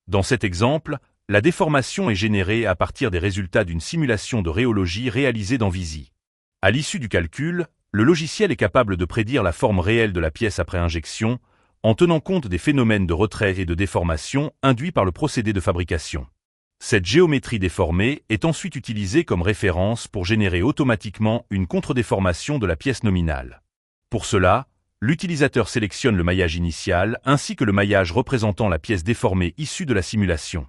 Dans cet exemple, la déformation est générée à partir des résultats d'une simulation de rhéologie réalisée dans Visy. À l'issue du calcul, le logiciel est capable de prédire la forme réelle de la pièce après injection, en tenant compte des phénomènes de retrait et de déformation induits par le procédé de fabrication. Cette géométrie déformée est ensuite utilisée comme référence pour générer automatiquement une contre-déformation de la pièce nominale. Pour cela, l'utilisateur sélectionne le maillage initial ainsi que le maillage représentant la pièce déformée issue de la simulation.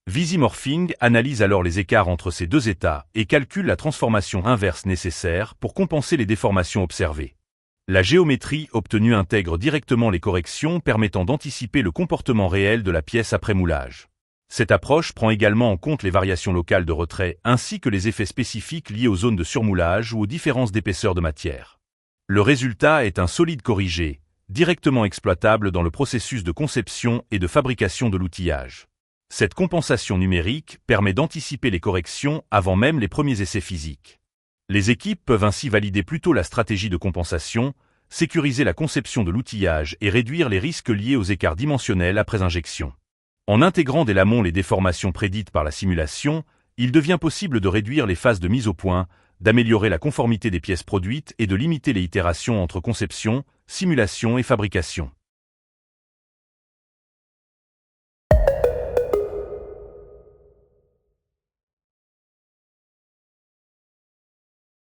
Visy Morphing analyse alors les écarts entre ces deux états et calcule la transformation inverse nécessaire pour compenser les déformations observées. La géométrie obtenue intègre directement les corrections permettant d'anticiper le comportement réel de la pièce après moulage. Cette approche prend également en compte les variations locales de retrait ainsi que les effets spécifiques liés aux zones de surmoulage ou aux différences d'épaisseur de matière. Le résultat est un solide corrigé, directement exploitable dans le processus de conception et de fabrication de l'outillage. Cette compensation numérique permet d'anticiper les corrections avant même les premiers essais physiques. Les équipes peuvent ainsi valider plus tôt la stratégie de compensation, sécuriser la conception de l'outillage et réduire les risques liés aux écarts dimensionnels après injection. En intégrant dès l'amont les déformations prédites par la simulation, il devient possible de réduire les phases de mise au point, d'améliorer la conformité des pièces produites et de limiter les itérations entre conception, simulation et fabrication.